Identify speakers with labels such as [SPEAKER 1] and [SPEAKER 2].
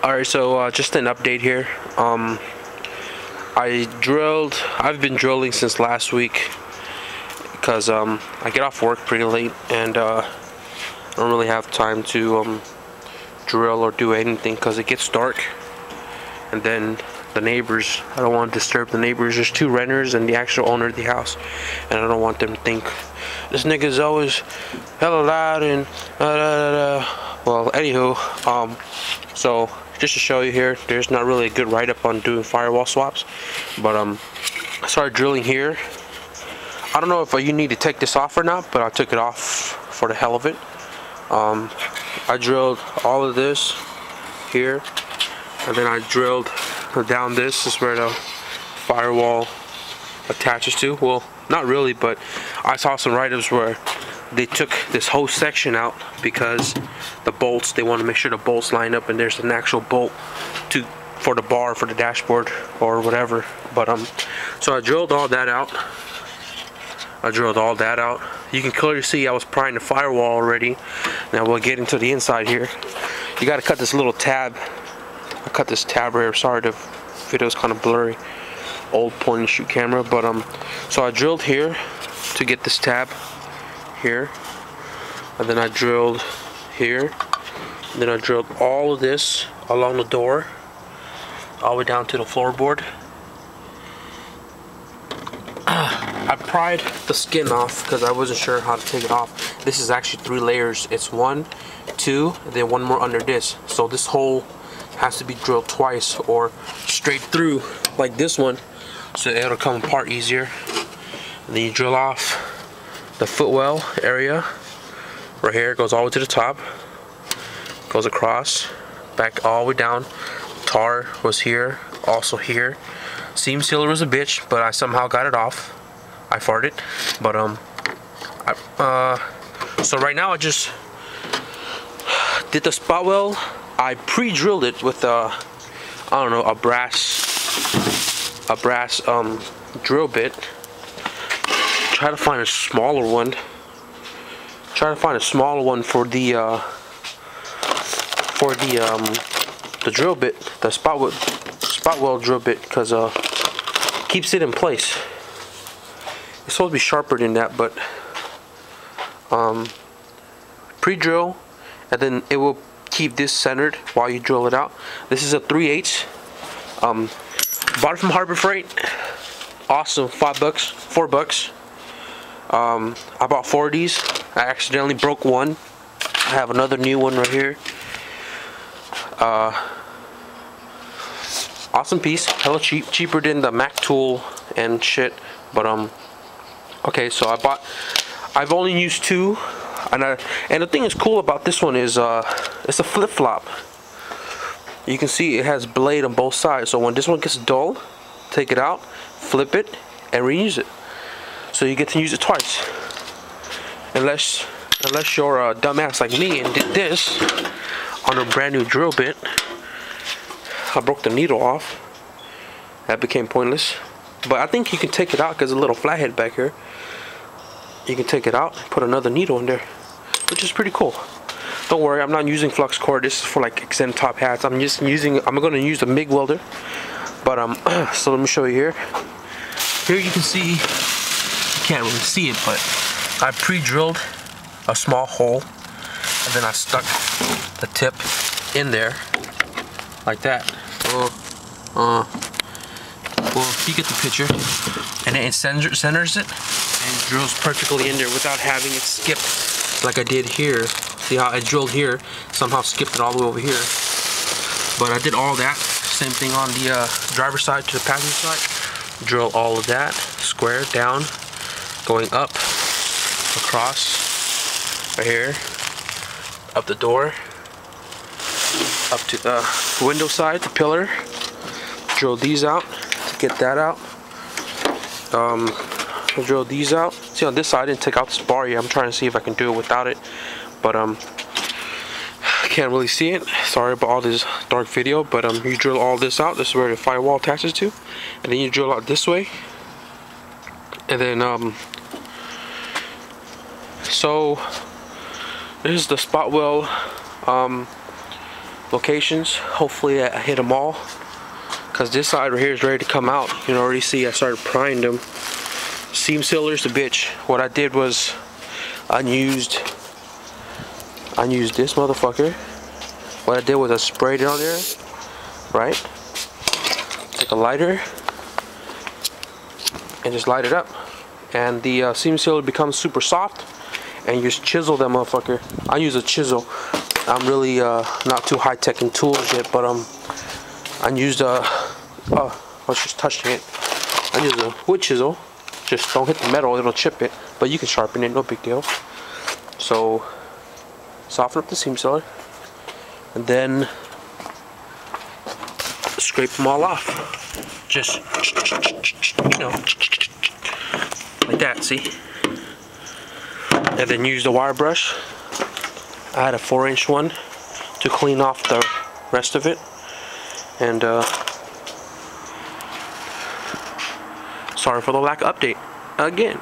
[SPEAKER 1] Alright, so just an update here. I've been drilling since last week because I get off work pretty late and I don't really have time to drill or do anything because it gets dark, and then the neighbors, I don't want to disturb the neighbors. There's two renters and the actual owner of the house, and I don't want them to think this nigga's always hella loud and well, anywho, so just to show you here, there's not really a good write-up on doing firewall swaps, but I started drilling here. I don't know if you need to take this off or not, but I took it off for the hell of it. I drilled all of this here, and then I drilled down. This is where the firewall attaches to. Well, not really, but I saw some write-ups where they took this whole section out because the bolts, they want to make sure the bolts line up and there's an actual bolt for the bar, for the dashboard or whatever. But so I drilled all that out. You can clearly see I was prying the firewall already. Now we'll get into the inside here. You got to cut this little tab. I cut this tab right here. Sorry, the video's kind of blurry. Old point and shoot camera, but so I drilled here to get this tab here, and then I drilled here, and then I drilled all of this along the door all the way down to the floorboard. I pried the skin off because I wasn't sure how to take it off. This is actually 3 layers. It's 1, 2, and then one more under this, so this hole has to be drilled twice or straight through like this one, so it'll come apart easier. And then you drill off the footwell area right here. It goes all the way to the top, goes across, back all the way down. Tar was here, also here. Seam sealer was a bitch, but I somehow got it off. I farted, but so right now I just did the spot weld. I pre-drilled it with I don't know, a brass drill bit. Try to find a smaller one. For the drill bit, the spot weld drill bit, because keeps it in place. It's supposed to be sharper than that, but pre-drill, and then it will keep this centered while you drill it out. This is a 3/8. Bought it from Harbor Freight. Awesome. $4. I bought 4 of these. I accidentally broke one. I have another new one right here. Awesome piece. Hella cheap. Cheaper than the Mac tool and shit. But okay, so I've only used 2. And the thing is cool about this one is it's a flip-flop. You can see it has blade on both sides, so when this one gets dull, take it out, flip it, and reuse it. So you get to use it twice. Unless you're a dumbass like me and did this on a brand new drill bit. I broke the needle off. That became pointless. But I think you can take it out because there's a little flathead back here. You can take it out, put another needle in there, which is pretty cool. Don't worry, I'm not using flux core. This is for like extended top hats. I'm going to use the MIG welder. But so let me show you here. Here you can see, you can't really see it, but I pre-drilled a small hole, and then I stuck the tip in there like that. Well, you get the picture, and then it centers it and drills perfectly in there without having it skipped like I did here. See how I drilled here, somehow skipped it all the way over here. But I did all that, same thing on the driver's side to the passenger side. Drill all of that, square, down, going up, across, right here, up the door, up to the window side, the pillar. Drill these out to get that out. I'll drill these out. See on this side, I didn't take out this bar yet. I'm trying to see if I can do it without it, but I can't really see it. Sorry about all this dark video, but you drill all this out. This is where the firewall attaches to, and then you drill out this way, and then so this is the spot weld locations. Hopefully I hit them all, because this side right here is ready to come out. You can already see I started prying them. Seam sealer's the bitch. What I did was unused this motherfucker. What I did was I sprayed it on there, right? Take a lighter and just light it up, and the seam sealer becomes super soft, and you just chisel that motherfucker. I use a chisel. I'm really not too high tech in tools yet, but I used I was just touching it. I used a wood chisel. Just don't hit the metal, it'll chip it, but you can sharpen it, no big deal. So soften up the seam sealer, and then scrape them all off. Just, you know, like that, see? And then use the wire brush. I had a 4-inch one to clean off the rest of it. And sorry for the lack of update again.